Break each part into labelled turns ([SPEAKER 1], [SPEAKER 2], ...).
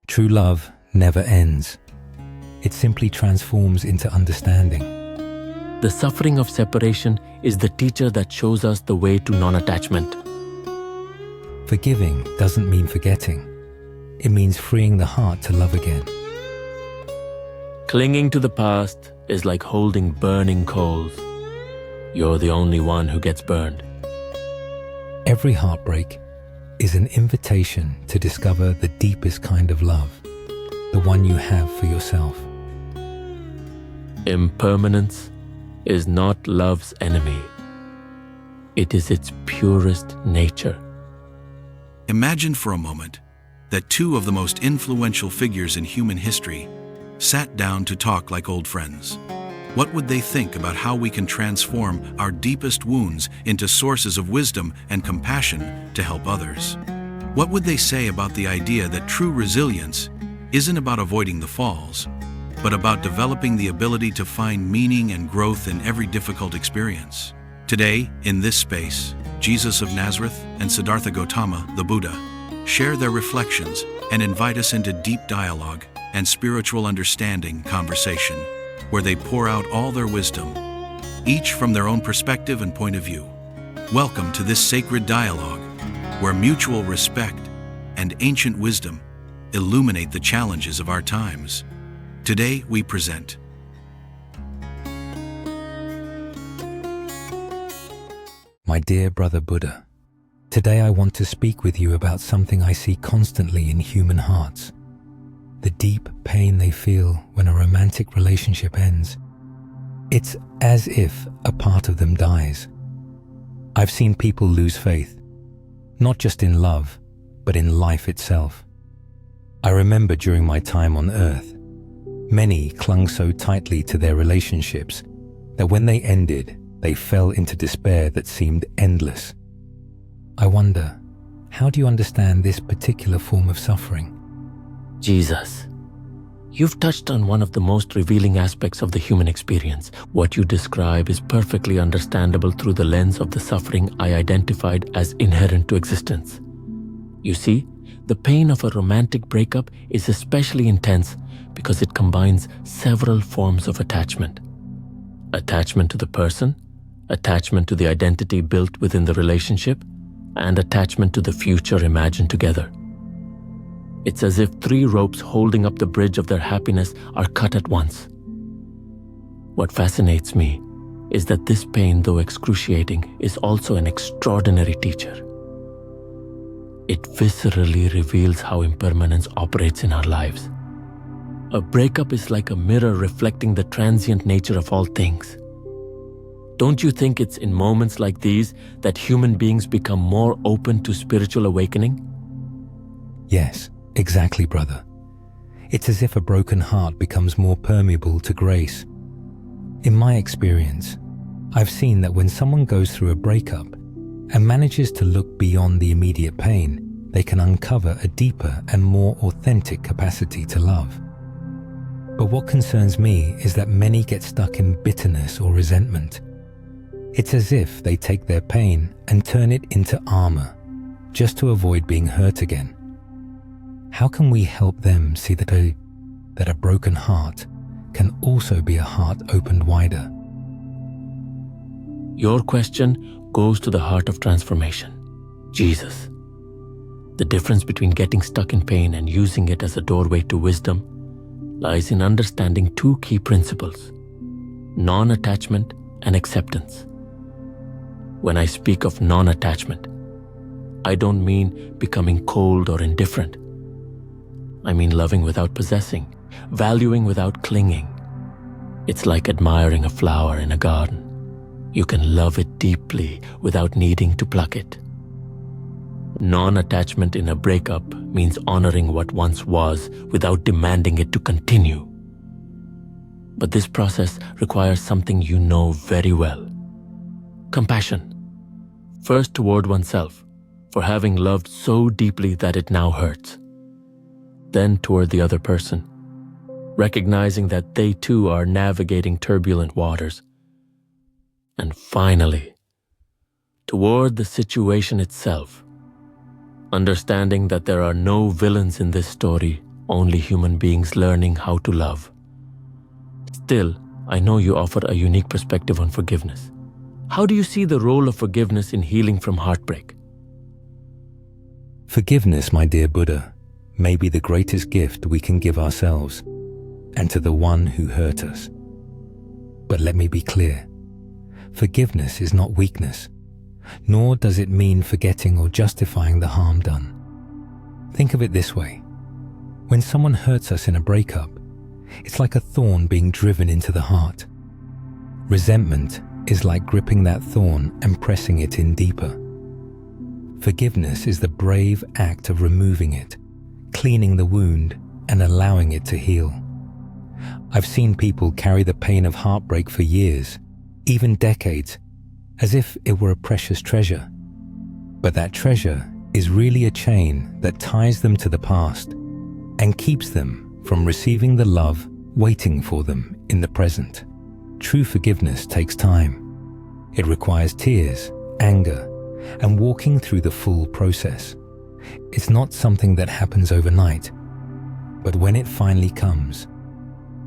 [SPEAKER 1] True love never ends. It simply transforms into understanding.
[SPEAKER 2] The suffering of separation is the teacher that shows us the way to non-attachment.
[SPEAKER 1] Forgiving doesn't mean forgetting. It means freeing the heart to love again.
[SPEAKER 2] Clinging to the past is like holding burning coals. You're the only one who gets burned.
[SPEAKER 1] Every heartbreak is an invitation to discover the deepest kind of love, the one you have for yourself.
[SPEAKER 2] Impermanence is not love's enemy. It is its purest nature.
[SPEAKER 3] Imagine for a moment that two of the most influential figures in human history sat down to talk like old friends. What would they think about how we can transform our deepest wounds into sources of wisdom and compassion to help others? What would they say about the idea that true resilience isn't about avoiding the falls, but about developing the ability to find meaning and growth in every difficult experience? Today, in this space, Jesus of Nazareth and Siddhartha Gautama, the Buddha, share their reflections and invite us into deep dialogue and spiritual understanding conversation, where they pour out all their wisdom, each from their own perspective and point of view. Welcome to this sacred dialogue, where mutual respect and ancient wisdom illuminate the challenges of our times. Today we present
[SPEAKER 1] My dear brother Buddha, today I want to speak with you about something I see constantly in human hearts. The deep pain they feel when a romantic relationship ends. It's as if a part of them dies. I've seen people lose faith, not just in love, but in life itself. I remember during my time on Earth, many clung so tightly to their relationships that when they ended, they fell into despair that seemed endless. I wonder, how do you understand this particular form of suffering?
[SPEAKER 2] Jesus, you've touched on one of the most revealing aspects of the human experience. What you describe is perfectly understandable through the lens of the suffering I identified as inherent to existence. You see, the pain of a romantic breakup is especially intense because it combines several forms of attachment. Attachment to the person, attachment to the identity built within the relationship, and attachment to the future imagined together. It's as if three ropes holding up the bridge of their happiness are cut at once. What fascinates me is that this pain, though excruciating, is also an extraordinary teacher. It viscerally reveals how impermanence operates in our lives. A breakup is like a mirror reflecting the transient nature of all things. Don't you think it's in moments like these that human beings become more open to spiritual awakening?
[SPEAKER 1] Yes, exactly, brother. It's as if a broken heart becomes more permeable to grace. In my experience, I've seen that when someone goes through a breakup and manages to look beyond the immediate pain, they can uncover a deeper and more authentic capacity to love. But what concerns me is that many get stuck in bitterness or resentment. It's as if they take their pain and turn it into armor, just to avoid being hurt again. How can we help them see that a broken heart can also be a heart opened wider?
[SPEAKER 2] Your question goes to the heart of transformation, Jesus. The difference between getting stuck in pain and using it as a doorway to wisdom lies in understanding two key principles: non-attachment and acceptance. When I speak of non-attachment, I don't mean becoming cold or indifferent. I mean loving without possessing, valuing without clinging. It's like admiring a flower in a garden. You can love it deeply without needing to pluck it. Non-attachment in a breakup means honoring what once was without demanding it to continue. But this process requires something you know very well: compassion. First toward oneself, for having loved so deeply that it now hurts. Then toward the other person, recognizing that they too are navigating turbulent waters. And finally, toward the situation itself, understanding that there are no villains in this story, only human beings learning how to love. Still, I know you offer a unique perspective on forgiveness. How do you see the role of forgiveness in healing from heartbreak?
[SPEAKER 1] Forgiveness, my dear Buddha, may be the greatest gift we can give ourselves and to the one who hurt us. But let me be clear, forgiveness is not weakness, nor does it mean forgetting or justifying the harm done. Think of it this way. When someone hurts us in a breakup, it's like a thorn being driven into the heart. Resentment is like gripping that thorn and pressing it in deeper. Forgiveness is the brave act of removing it, cleaning the wound, and allowing it to heal. I've seen people carry the pain of heartbreak for years, even decades, as if it were a precious treasure. But that treasure is really a chain that ties them to the past and keeps them from receiving the love waiting for them in the present. True forgiveness takes time. It requires tears, anger, and walking through the full process. It's not something that happens overnight, but when it finally comes,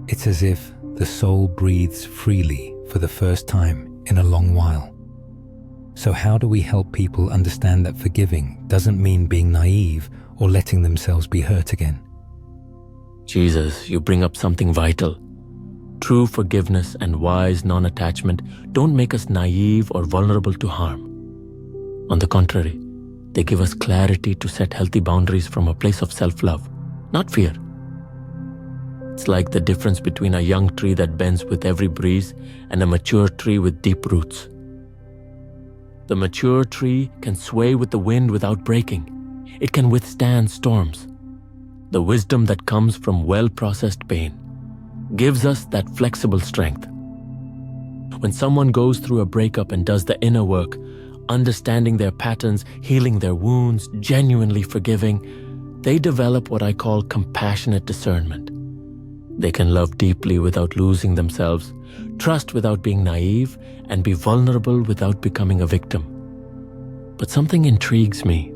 [SPEAKER 1] it's as if the soul breathes freely for the first time in a long while. So how do we help people understand that forgiving doesn't mean being naive or letting themselves be hurt again?
[SPEAKER 2] Jesus, you bring up something vital. True forgiveness and wise non-attachment don't make us naive or vulnerable to harm. On the contrary, they give us clarity to set healthy boundaries from a place of self-love, not fear. It's like the difference between a young tree that bends with every breeze and a mature tree with deep roots. The mature tree can sway with the wind without breaking. It can withstand storms. The wisdom that comes from well-processed pain gives us that flexible strength. When someone goes through a breakup and does the inner work, understanding their patterns, healing their wounds, genuinely forgiving, they develop what I call compassionate discernment. They can love deeply without losing themselves, trust without being naive, and be vulnerable without becoming a victim. But something intrigues me.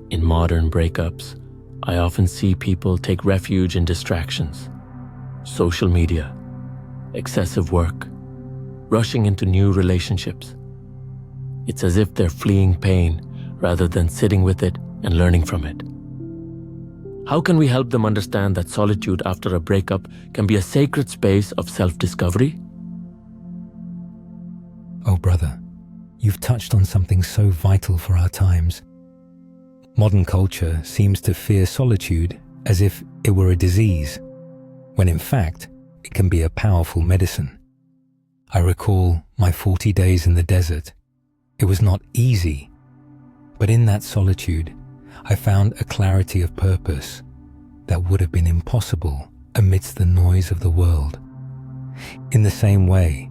[SPEAKER 2] In modern breakups, I often see people take refuge in distractions, social media, excessive work, rushing into new relationships. It's as if they're fleeing pain rather than sitting with it and learning from it. How can we help them understand that solitude after a breakup can be a sacred space of self-discovery?
[SPEAKER 1] Oh, brother, you've touched on something so vital for our times. Modern culture seems to fear solitude as if it were a disease, when in fact, it can be a powerful medicine. I recall my 40 days in the desert. It was not easy, but in that solitude, I found a clarity of purpose that would have been impossible amidst the noise of the world. In the same way,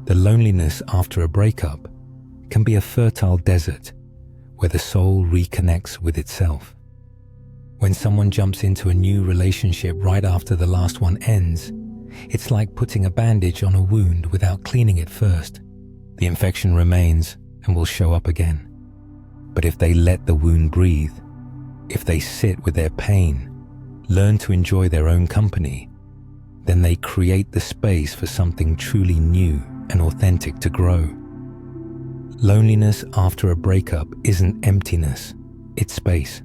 [SPEAKER 1] the loneliness after a breakup can be a fertile desert where the soul reconnects with itself. When someone jumps into a new relationship right after the last one ends, it's like putting a bandage on a wound without cleaning it first. The infection remains and will show up again. But if they let the wound breathe, if they sit with their pain, learn to enjoy their own company, then they create the space for something truly new and authentic to grow. Loneliness after a breakup isn't emptiness, it's space.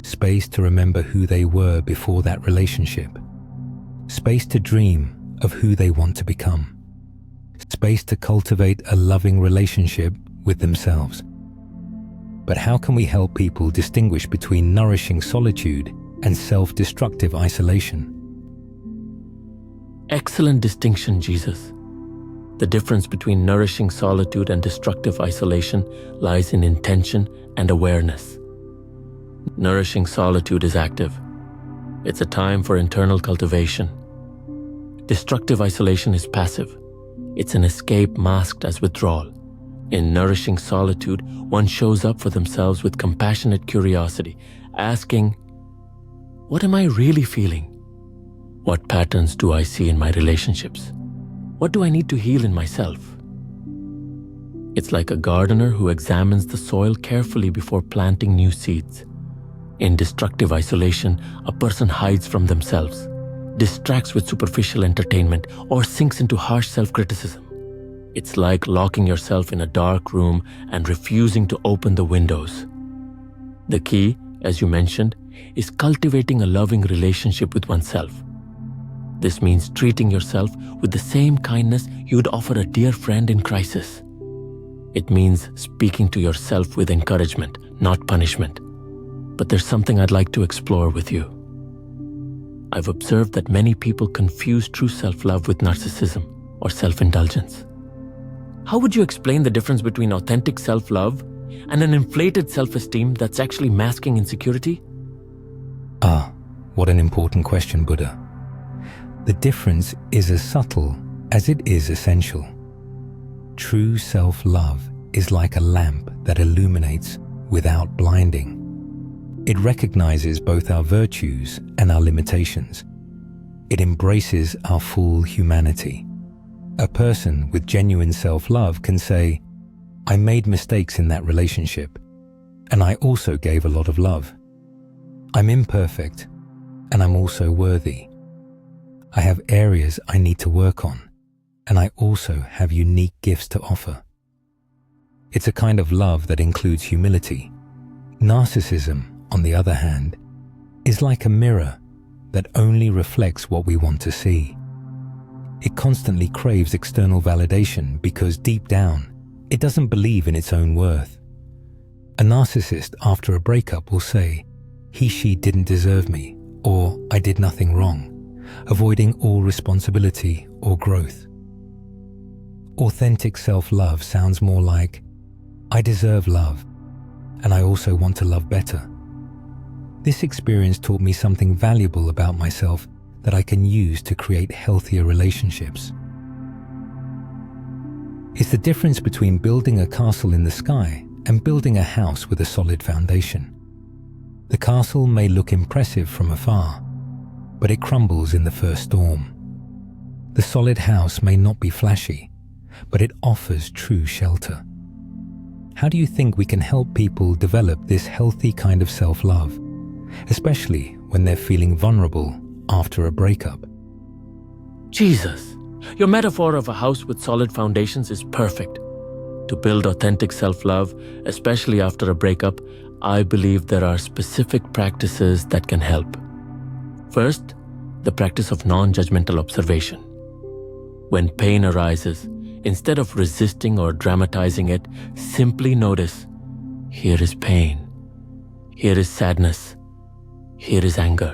[SPEAKER 1] Space to remember who they were before that relationship. Space to dream of who they want to become. Space to cultivate a loving relationship with themselves. But how can we help people distinguish between nourishing solitude and self-destructive isolation?
[SPEAKER 2] Excellent distinction, Jesus. The difference between nourishing solitude and destructive isolation lies in intention and awareness. Nourishing solitude is active. It's a time for internal cultivation. Destructive isolation is passive. It's an escape masked as withdrawal. In nourishing solitude, one shows up for themselves with compassionate curiosity, asking, what am I really feeling? What patterns do I see in my relationships? What do I need to heal in myself? It's like a gardener who examines the soil carefully before planting new seeds. In destructive isolation, a person hides from themselves, distracts with superficial entertainment, or sinks into harsh self-criticism. It's like locking yourself in a dark room and refusing to open the windows. The key, as you mentioned, is cultivating a loving relationship with oneself. This means treating yourself with the same kindness you'd offer a dear friend in crisis. It means speaking to yourself with encouragement, not punishment. But there's something I'd like to explore with you. I've observed that many people confuse true self-love with narcissism or self-indulgence. How would you explain the difference between authentic self-love and an inflated self-esteem that's actually masking insecurity?
[SPEAKER 1] What an important question, Buddha. The difference is as subtle as it is essential. True self-love is like a lamp that illuminates without blinding. It recognizes both our virtues and our limitations. It embraces our full humanity. A person with genuine self-love can say, I made mistakes in that relationship, and I also gave a lot of love. I'm imperfect, and I'm also worthy. I have areas I need to work on, and I also have unique gifts to offer. It's a kind of love that includes humility. Narcissism, on the other hand, is like a mirror that only reflects what we want to see. It constantly craves external validation because deep down, it doesn't believe in its own worth. A narcissist after a breakup will say, he/she didn't deserve me, or I did nothing wrong, avoiding all responsibility or growth. Authentic self-love sounds more like, I deserve love, and I also want to love better. This experience taught me something valuable about myself that I can use to create healthier relationships. It's the difference between building a castle in the sky and building a house with a solid foundation. The castle may look impressive from afar, but it crumbles in the first storm. The solid house may not be flashy, but it offers true shelter. How do you think we can help people develop this healthy kind of self-love, especially when they're feeling vulnerable after a breakup?
[SPEAKER 2] Jesus, your metaphor of a house with solid foundations is perfect. To build authentic self-love, especially after a breakup, I believe there are specific practices that can help. First, the practice of non-judgmental observation. When pain arises, instead of resisting or dramatizing it, simply notice, here is pain, here is sadness, here is anger.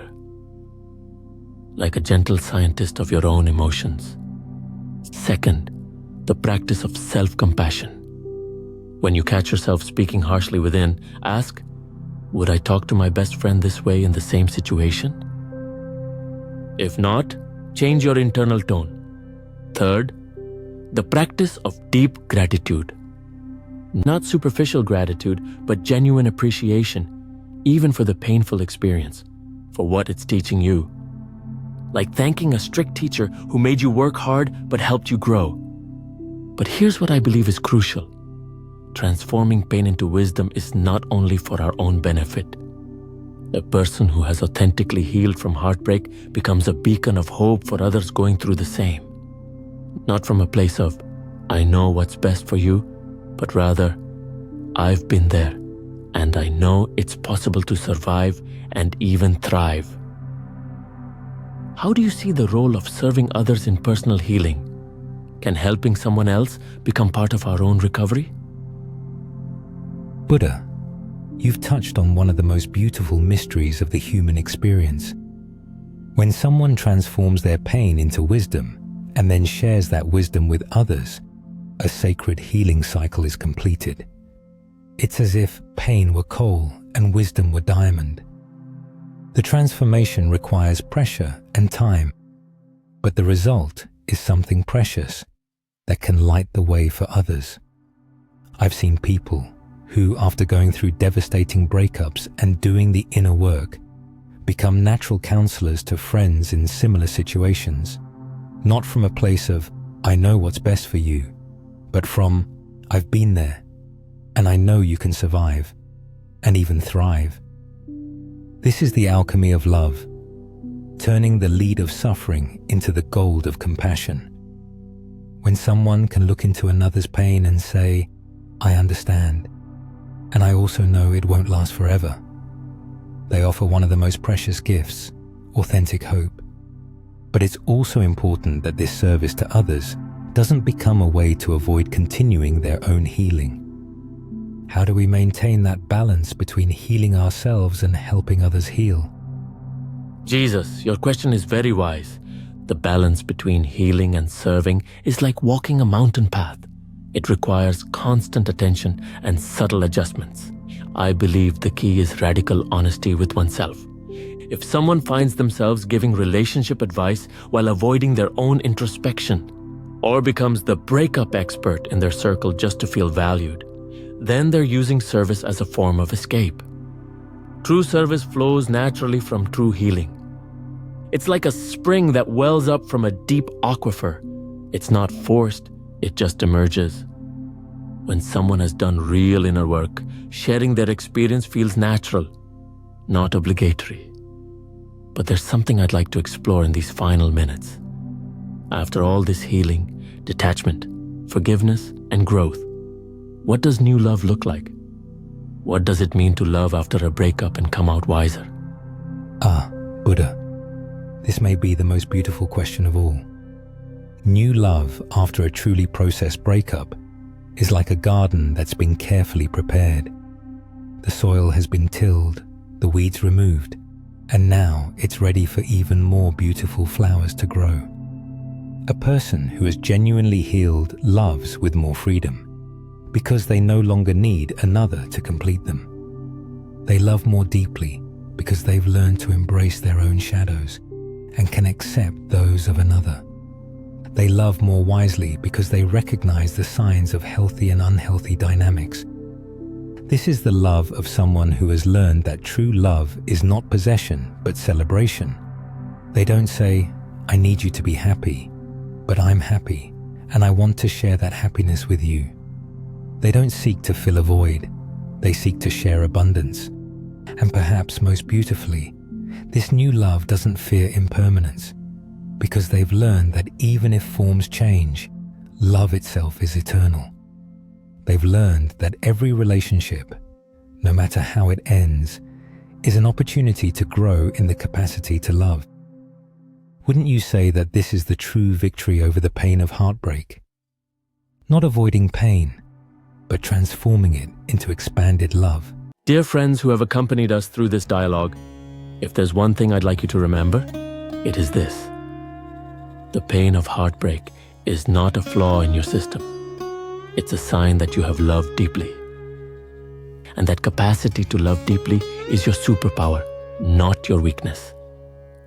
[SPEAKER 2] Like a gentle scientist of your own emotions. Second, the practice of self-compassion. When you catch yourself speaking harshly within, ask, would I talk to my best friend this way in the same situation? If not, change your internal tone. Third, the practice of deep gratitude. Not superficial gratitude, but genuine appreciation, even for the painful experience, for what it's teaching you. Like thanking a strict teacher who made you work hard but helped you grow. But here's what I believe is crucial. Transforming pain into wisdom is not only for our own benefit. A person who has authentically healed from heartbreak becomes a beacon of hope for others going through the same. Not from a place of, I know what's best for you, but rather, I've been there, and I know it's possible to survive and even thrive. How do you see the role of serving others in personal healing? Can helping someone else become part of our own recovery?
[SPEAKER 1] Buddha, you've touched on one of the most beautiful mysteries of the human experience. When someone transforms their pain into wisdom and then shares that wisdom with others, a sacred healing cycle is completed. It's as if pain were coal and wisdom were diamond. The transformation requires pressure and time, but the result is something precious that can light the way for others. I've seen people who, after going through devastating breakups and doing the inner work, become natural counselors to friends in similar situations, not from a place of, I know what's best for you, but from, I've been there, and I know you can survive, and even thrive. This is the alchemy of love, turning the lead of suffering into the gold of compassion. When someone can look into another's pain and say, "I understand, and I also know it won't last forever," they offer one of the most precious gifts, authentic hope. But it's also important that this service to others doesn't become a way to avoid continuing their own healing. How do we maintain that balance between healing ourselves and helping others heal?
[SPEAKER 2] Jesus, your question is very wise. The balance between healing and serving is like walking a mountain path. It requires constant attention and subtle adjustments. I believe the key is radical honesty with oneself. If someone finds themselves giving relationship advice while avoiding their own introspection, or becomes the breakup expert in their circle just to feel valued, then they're using service as a form of escape. True service flows naturally from true healing. It's like a spring that wells up from a deep aquifer. It's not forced, it just emerges. When someone has done real inner work, sharing their experience feels natural, not obligatory. But there's something I'd like to explore in these final minutes. After all this healing, detachment, forgiveness, and growth, what does new love look like? What does it mean to love after a breakup and come out wiser?
[SPEAKER 1] Buddha, this may be the most beautiful question of all. New love after a truly processed breakup is like a garden that's been carefully prepared. The soil has been tilled, the weeds removed, and now it's ready for even more beautiful flowers to grow. A person who has genuinely healed loves with more freedom, because they no longer need another to complete them. They love more deeply because they've learned to embrace their own shadows and can accept those of another. They love more wisely because they recognize the signs of healthy and unhealthy dynamics. This is the love of someone who has learned that true love is not possession but celebration. They don't say, "I need you to be happy," but "I'm happy and I want to share that happiness with you." They don't seek to fill a void, they seek to share abundance. And perhaps most beautifully, this new love doesn't fear impermanence, because they've learned that even if forms change, love itself is eternal. They've learned that every relationship, no matter how it ends, is an opportunity to grow in the capacity to love. Wouldn't you say that this is the true victory over the pain of heartbreak? Not avoiding pain, but transforming it into expanded love.
[SPEAKER 2] Dear friends who have accompanied us through this dialogue, if there's one thing I'd like you to remember, it is this. The pain of heartbreak is not a flaw in your system. It's a sign that you have loved deeply. And that capacity to love deeply is your superpower, not your weakness.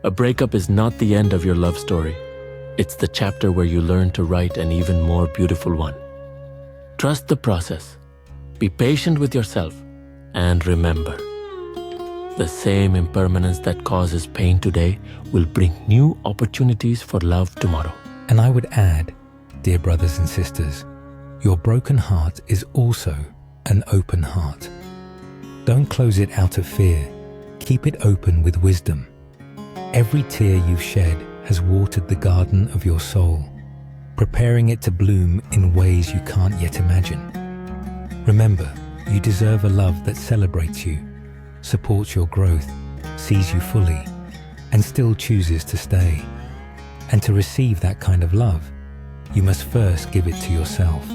[SPEAKER 2] A breakup is not the end of your love story. It's the chapter where you learn to write an even more beautiful one. Trust the process. Be patient with yourself. And remember, the same impermanence that causes pain today will bring new opportunities for love tomorrow.
[SPEAKER 1] And I would add, dear brothers and sisters, your broken heart is also an open heart. Don't close it out of fear. Keep it open with wisdom. Every tear you've shed has watered the garden of your soul, preparing it to bloom in ways you can't yet imagine. Remember, you deserve a love that celebrates you, supports your growth, sees you fully, and still chooses to stay. And to receive that kind of love, you must first give it to yourself.